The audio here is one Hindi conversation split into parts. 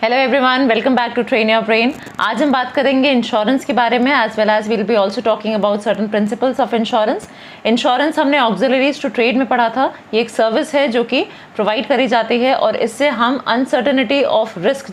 Hello everyone, welcome back to train your brain. आज हम बात करेंगे इंश्योरेंस के बारे में, as well as will be also talking about certain principles of insurance. Insurance हमने ऑक्सिलरीज टू ट्रेड में पढ़ा था। ये एक सर्विस है जो कि प्रोवाइड करी जाती है और इससे हम अनसर्टनिटी ऑफ रिस्क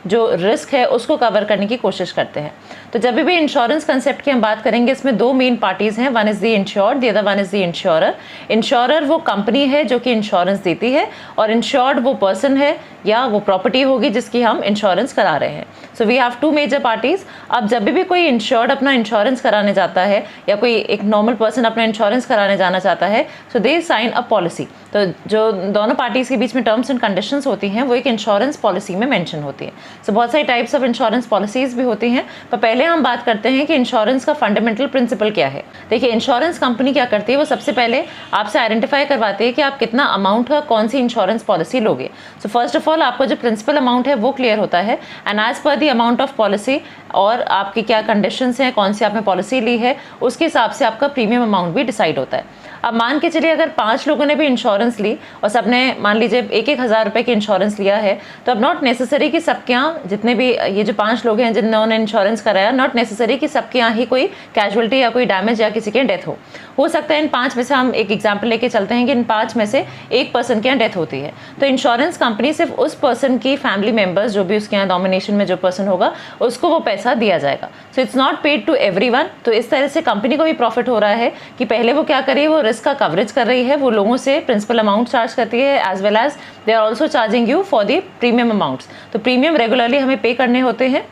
जो रिस्क है उसको कवर करने की कोशिश करते हैं। तो जब भी इंश्योरेंस कंसेप्ट की हम बात करेंगे, इसमें दो मेन पार्टीज हैं, one is the insured, the other one is the insurer. Insurer वो कंपनी है जो कि इंश्योरेंस देती है और इंश्योर्ड वो पर्सन है या वो प्रॉपर्टी होगी जिसकी हम इंश्योरेंस करा रहे हैं। So we have two major parties. अब जब भी कोई इंश्योर्ड अपना इंश्योरेंस कराने जाता है या कोई एक नॉर्मल पर्सन अपना इंश्योरेंस कराने जाना चाहता है, सो दे साइन अ पॉलिसी। तो जो दोनों पार्टीज के बीच में टर्म्स एंड कंडीशंस होती हैं वो एक इंश्योरेंस पॉलिसी में मेंशन होती है। सो बहुत सारी टाइप्स ऑफ इंश्योरेंस पॉलिसीज भी होती हैं, पर पहले हम बात करते हैं कि इंश्योरेंस का फंडामेंटल प्रिंसिपल क्या है। देखिए, इंश्योरेंस कंपनी क्या करती है, वो सबसे पहले आपसे आइडेंटिफाई करवाती है कि आप कितना अमाउंट का कौन सी इंश्योरेंस पॉलिसी लोगे। सो फर्स्ट ऑफ ऑल आपका जो प्रिंसिपल अमाउंट है वो क्लियर होता है and as per the amount of policy और आपकी क्या कंडीशंस हैं, कौन सी आपने पॉलिसी ली है, उसके हिसाब से आपका प्रीमियम अमाउंट भी डिसाइड होता है। अब मान के चलिए अगर 5 लोगों ने भी इंश्योरेंस ली और सबने मान लीजिए 1-1 हज़ार रुपये की इंश्योरेंस लिया है, तो अब नॉट नेसेसरी कि सबके यहाँ जितने भी ये जो 5 लोग हैं जिन्होंने इंश्योरेंस कराया, नॉट नेसेसरी कि सबके यहाँ ही कोई कैजुअलिटी या कोई डैमेज या किसी की डेथ हो सकता है इन 5 में से हम एक एग्जाम्पल लेके चलते हैं कि इन 5 में से एक पर्सन के यहाँ डेथ होती है, तो इंश्योरेंस कंपनी सिर्फ उस पर्सन की फैमिली मेंबर्स जो भी उसके यहाँ नॉमिनेशन में जो पर्सन होगा उसको वो पैसा दिया जाएगा। So it's not paid to everyone. तो इस तरह से कंपनी को भी प्रॉफिट हो रहा है कि पहले वो क्या कर रही है, वो रिस्क का कवरेज कर रही है, वो लोगों से प्रिंसिपल अमाउंट चार्ज करती है as well as they are also charging you for the premium amounts. तो प्रीमियम रेगुलरली हमें पे करने होते हैं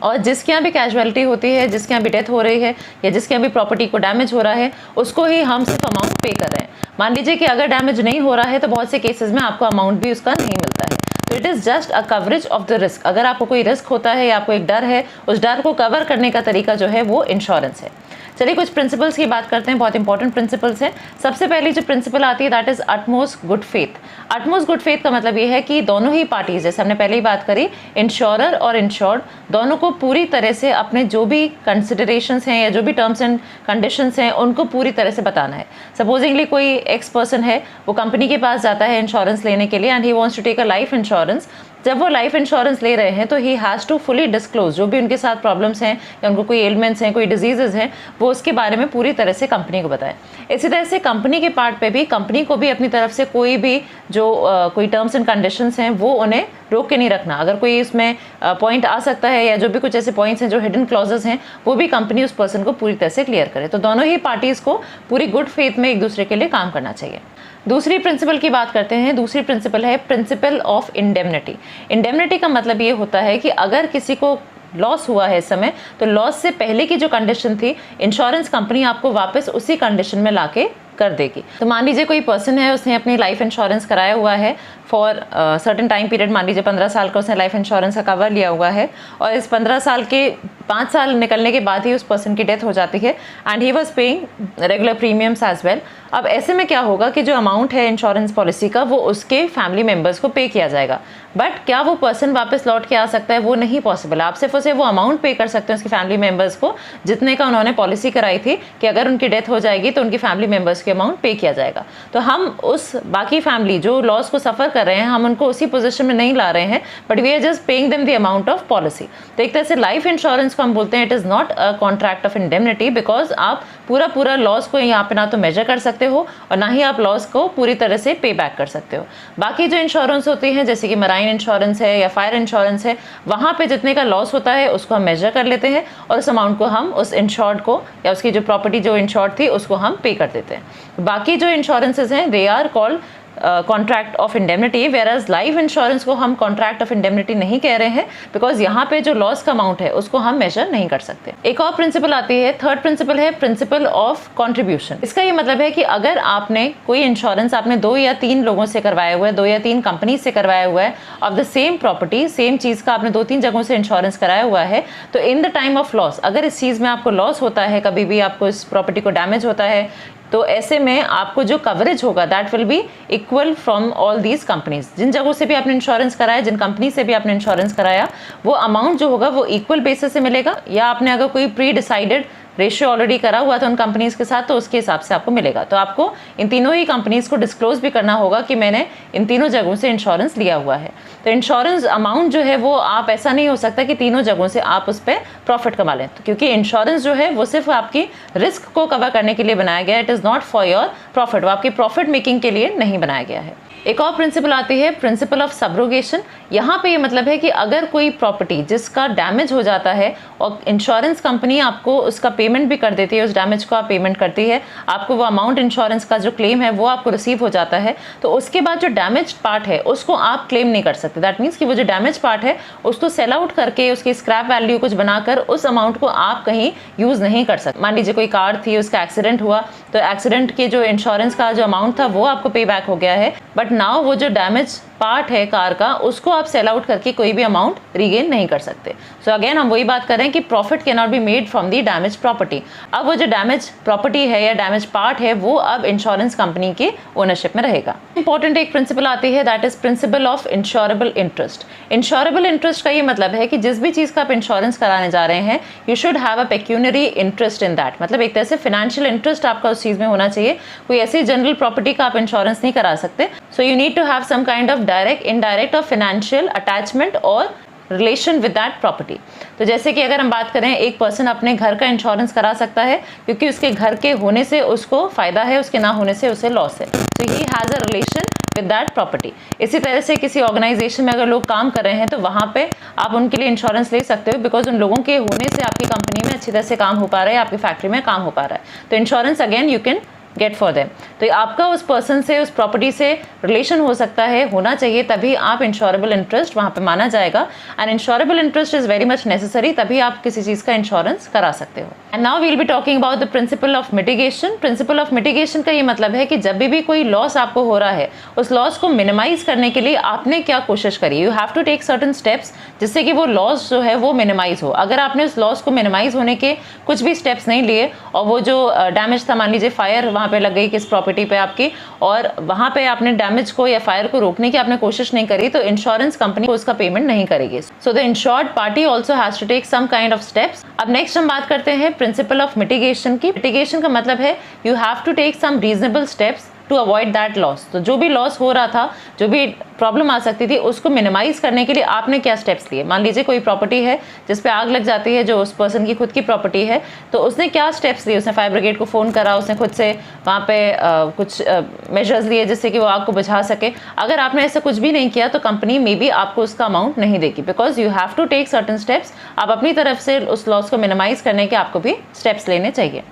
और जिसके यहाँ भी कैजुअलिटी होती है, जिसके यहाँ भी डेथ हो रही है या जिसके यहाँ भी प्रॉपर्टी को डैमेज हो रहा है, उसको ही हम सिर्फ अमाउंट पे कर रहे हैं। मान लीजिए कि अगर डैमेज नहीं हो रहा है तो बहुत से केसेस में आपको अमाउंट भी उसका नहीं मिलता है। तो it is just a coverage of the risk. अगर आपको कोई रिस्क होता है या आपको एक डर है, उस डर को कवर करने का तरीका जो है वो इंश्योरेंस है। चलिए कुछ प्रिंसिपल्स की बात करते हैं, बहुत इंपॉर्टेंट प्रिंसिपल्स हैं। सबसे पहली जो प्रिंसिपल आती है that is utmost good faith. Utmost good faith का मतलब ये है कि दोनों ही पार्टीज, जैसे हमने पहले ही बात करी, इंश्योरर और इंश्योर्ड, दोनों को पूरी तरह से अपने जो भी कंसिडरेशंस हैं या जो भी टर्म्स एंड कंडीशंस हैं उनको पूरी तरह से बताना है। सपोजिंगली कोई एक्स पर्सन है, वो कंपनी के पास जाता है इंश्योरेंस लेने के लिए and he wants to take a life insurance. जब वो लाइफ इंश्योरेंस ले रहे हैं तो he has to fully disclose जो भी उनके साथ प्रॉब्लम्स हैं या उनको कोई एलिमेंट्स हैं, कोई डिजीजेज हैं, वो उसके बारे में पूरी तरह से कंपनी को बताएं। इसी तरह से कंपनी के पार्ट पे भी कंपनी को भी अपनी तरफ से कोई भी जो कोई टर्म्स एंड कंडीशंस हैं वो उन्हें रोक के नहीं रखना। अगर कोई इसमें पॉइंट आ सकता है या जो भी कुछ ऐसे पॉइंट्स हैं जो हिडन क्लॉजेस हैं, वो भी कंपनी उस पर्सन को पूरी तरह से क्लियर करे। तो दोनों ही पार्टीज़ को पूरी गुड फेथ में एक दूसरे के लिए काम करना चाहिए। दूसरी प्रिंसिपल की बात करते हैं। दूसरी प्रिंसिपल है प्रिंसिपल ऑफ इंडेमनिटी। इंडेमनिटी का मतलब ये होता है कि अगर किसी को लॉस हुआ है इस समय, तो लॉस से पहले की जो कंडीशन थी, इंश्योरेंस कंपनी आपको वापस उसी कंडीशन में लाके कर देगी। तो मान लीजिए कोई पर्सन है, उसने अपनी लाइफ इंश्योरेंस कराया हुआ है फॉर सर्टेन टाइम पीरियड, मान लीजिए 15 साल का उसने लाइफ इंश्योरेंस का कवर लिया हुआ है और इस 15 साल के 5 साल निकलने के बाद ही उस पर्सन की डेथ हो जाती है and he was paying regular premiums as well. अब ऐसे में क्या होगा कि जो अमाउंट है इंश्योरेंस पॉलिसी का वो उसके फैमिली मेम्बर्स को पे किया जाएगा, बट क्या वो पर्सन वापस लौट के आ सकता है, वो नहीं पॉसिबल। आप सिर्फ उसे वो अमाउंट पे कर सकते हैं उसकी फैमिली मेम्बर्स को जितने का उन्होंने पॉलिसी कराई थी कि अगर उनकी डेथ हो जाएगी तो उनकी फैमिली मेम्बर्स के अमाउंट पे किया जाएगा। तो हम उस बाकी फैमिली जो लॉस को सफ़र कर रहे हैं, हम उनको उसी पोजीशन में नहीं ला रहे हैं, but we are just paying them the amount of policy. तो एक तरह से लाइफ इंश्योरेंस को हम बोलते हैं it is not a contract of indemnity, because आप पूरा लॉस को यहाँ पे ना तो मेजर कर सकते हो और ना ही आप लॉस को पूरी तरह से पे बैक कर सकते हो। बाकी जो इंश्योरेंस होती हैं जैसे कि मराइन इंश्योरेंस है या फायर इंश्योरेंस है, वहाँ पे जितने का लॉस होता है उसको हम मेजर कर लेते हैं और उस अमाउंट को हम उस इंश्योर्ड को या उसकी जो प्रॉपर्टी जो इंश्योर्ड थी उसको हम पे कर देते हैं। बाकी जो इंश्योरेंसेज हैं they are called contract of indemnity, whereas life insurance को हम कॉन्ट्रैक्ट ऑफ इंडेमनिटी नहीं कह रहे हैं बिकॉज यहाँ पे जो लॉस का अमाउंट है उसको हम मेजर नहीं कर सकते। एक और प्रिंसिपल आती है, थर्ड प्रिंसिपल है प्रिंसिपल ऑफ कॉन्ट्रीब्यूशन। इसका ये मतलब है कि अगर आपने कोई इंश्योरेंस आपने 2 या 3 लोगों से करवाया हुआ है, 2 या 3 कंपनी से करवाया हुआ है of the same property, same चीज़ का आपने 2-3 जगहों से इंश्योरेंस कराया हुआ है, तो in the time of loss अगर इस चीज़ में आपको लॉस होता है, कभी भी आपको इस प्रॉपर्टी को डैमेज होता है, तो ऐसे में आपको जो कवरेज होगा that will be equal from all these companies. जिन जगहों से भी आपने इंश्योरेंस कराया, जिन कंपनी से भी आपने इंश्योरेंस कराया, वो अमाउंट जो होगा वो इक्वल बेसिस से मिलेगा, या आपने अगर कोई प्री डिसाइडेड रेशियो ऑलरेडी करा हुआ था उन कंपनीज के साथ, तो उसके हिसाब से आपको मिलेगा। तो आपको इन तीनों ही कंपनीज को डिस्क्लोज भी करना होगा कि मैंने इन तीनों जगहों से इंश्योरेंस लिया हुआ है। तो इंश्योरेंस अमाउंट जो है वो आप ऐसा नहीं हो सकता कि तीनों जगहों से आप उस पर प्रॉफिट कमा लें, तो क्योंकि इंश्योरेंस जो है वो सिर्फ आपकी रिस्क को कवर करने के लिए बनाया गया है। It is not for your profit, वो आपकी प्रॉफिट मेकिंग के लिए नहीं बनाया गया है। एक और प्रिंसिपल आती है प्रिंसिपल ऑफ सब्रोगेशन। यहाँ पे ये मतलब है कि अगर कोई प्रॉपर्टी जिसका डैमेज हो जाता है और इंश्योरेंस कंपनी आपको उसका पेमेंट भी कर देती है, उस डैमेज को आप पेमेंट करती है, आपको वो अमाउंट इंश्योरेंस का जो क्लेम है वो आपको रिसीव हो जाता है, तो उसके बाद जो डैमेज पार्ट है उसको आप क्लेम नहीं कर सकते। दैट मीन्स कि वो जो डैमेज पार्ट है उसको सेल आउट करके उसकी स्क्रैप वैल्यू कुछ बनाकर उस अमाउंट को आप कहीं यूज़ नहीं कर सकते। मान लीजिए कोई कार थी, उसका एक्सीडेंट हुआ, तो एक्सीडेंट के जो इंश्योरेंस का जो अमाउंट था वो आपको पे बैक हो गया है, बट नाउ वो जो डैमेज पार्ट है कार का उसको आप सेल आउट करके कोई भी अमाउंट रीगेन नहीं कर सकते। सो अगेन हम वही बात कर रहे हैं कि profit can not be made from the damage property. अब वो जो डैमेज प्रॉपर्टी है या डैमेज पार्ट है वो अब इंश्योरेंस कंपनी के ओनरशिप में रहेगा। इंपॉर्टेंट एक प्रिंसिपल आती है, that is principle of insurable interest. Insurable interest का ये मतलब है कि जिस भी चीज़ का आप इंश्योरेंस कराने जा रहे हैं, you should have a pecuniary interest in that. मतलब एक तरह से फाइनेंशियल इंटरेस्ट आपका उस चीज़ में होना चाहिए। कोई ऐसी जनरल प्रॉपर्टी का आप इंश्योरेंस नहीं करा सकते। So you need to have some kind of direct, indirect और फाइनेंशियल अटैचमेंट और रिलेशन विद दैट प्रॉपर्टी। तो जैसे कि अगर हम बात करें, एक पर्सन अपने घर का इंश्योरेंस करा सकता है क्योंकि उसके घर के होने से उसको फायदा है, उसके ना होने से उसे लॉस है। तो he has a relation with that property. इसी तरह से किसी ऑर्गेनाइजेशन में अगर लोग काम कर रहे हैं तो वहाँ पे आप उनके लिए इंश्योरेंस ले सकते हो, बिकॉज उन लोगों के होने से आपकी कंपनी में अच्छी तरह से काम हो पा रहा है, आपकी फैक्ट्री में काम हो पा रहा है। तो insurance again you can get for them. तो आपका उस पर्सन से, उस प्रॉपर्टी से रिलेशन हो सकता है, होना चाहिए, तभी आप इंश्योरेबल इंटरेस्ट वहाँ पे माना जाएगा। And insurable interest is very much necessary, तभी आप किसी चीज़ का इंश्योरेंस करा सकते हो। And now we will be talking about the principle of mitigation. Principle of mitigation का ये मतलब है कि जब भी कोई लॉस आपको हो रहा है, उस लॉस को मिनिमाइज करने के लिए आपने क्या कोशिश करी। You have to take certain steps जिससे कि वो लॉस जो है वो मिनिमाइज हो। अगर आपने उस लॉस को मिनिमाइज होने के कुछ भी स्टेप्स नहीं लिए और वो जो डैमेज था, मान लीजिए फायर वहाँ पे लग गई किस प्रॉपर्टी पे आपकी, और वहाँ पे आपने डैमेज को या फायर को रोकने की आपने कोशिश नहीं करी, तो इंश्योरेंस कंपनी को उसका पेमेंट नहीं करेगी। So the insured party also has to take some kind of steps. अब नेक्स्ट हम बात करते हैं प्रिंसिपल ऑफ मिटिगेशन की। मिटिगेशन का मतलब है you have to take some reasonable steps to avoid that loss. तो जो भी लॉस हो रहा था, जो भी प्रॉब्लम आ सकती थी, उसको मिनिमाइज करने के लिए आपने क्या स्टेप्स लिए। मान लीजिए कोई प्रॉपर्टी है जिस पे आग लग जाती है, जो उस पर्सन की खुद की प्रॉपर्टी है, तो उसने क्या स्टेप्स लिए। उसने फायर ब्रिगेड को फ़ोन करा, उसने खुद से वहाँ पे कुछ मेजर्स लिए जिससे कि वो आग को बुझा सके। अगर आपने ऐसा कुछ भी नहीं किया तो कंपनी मे बी आपको उसका अमाउंट नहीं देगी, because you have to take certain steps. आप अपनी तरफ से उस लॉस को मिनिमाइज करने के आपको भी स्टेप्स लेने चाहिए।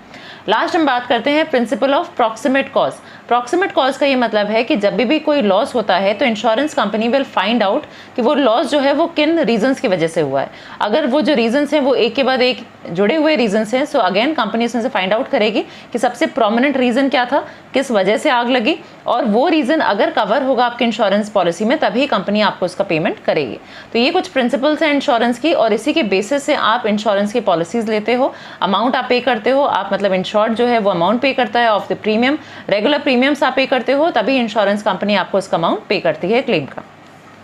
लास्ट हम बात करते हैं principle of proximate cause. Proximate cause का ये मतलब है कि जब भी कोई लॉस होता है तो insurance company will find out कि वो लॉस जो है वो किन रीजंस की वजह से हुआ है। अगर वो जो रीजंस हैं वो एक के बाद एक जुड़े हुए रीजंस हैं, सो अगेन कंपनी उसमें से फाइंड आउट करेगी कि सबसे प्रोमिनेंट रीजन क्या था, किस वजह से आग लगी, और वो रीजन अगर कवर होगा आपकी इंश्योरेंस पॉलिसी में तभी कंपनी आपको उसका पेमेंट करेगी। तो ये कुछ प्रिंसिपल्स हैं इंश्योरेंस की, और इसी के बेसिस से आप इंश्योरेंस की पॉलिसीज लेते हो, अमाउंट आप पे करते हो। आप मतलब इंश्योर्ड जो है वो अमाउंट पे करता है of the premium, regular premiums आप पे करते हो, तभी इंश्योरेंस कंपनी आपको उसका अमाउंट पे करती है क्लेम का।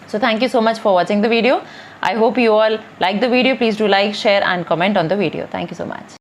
So thank you so much for watching the video. I hope you all like the video. Please do like, share and comment on the video. Thank you so much.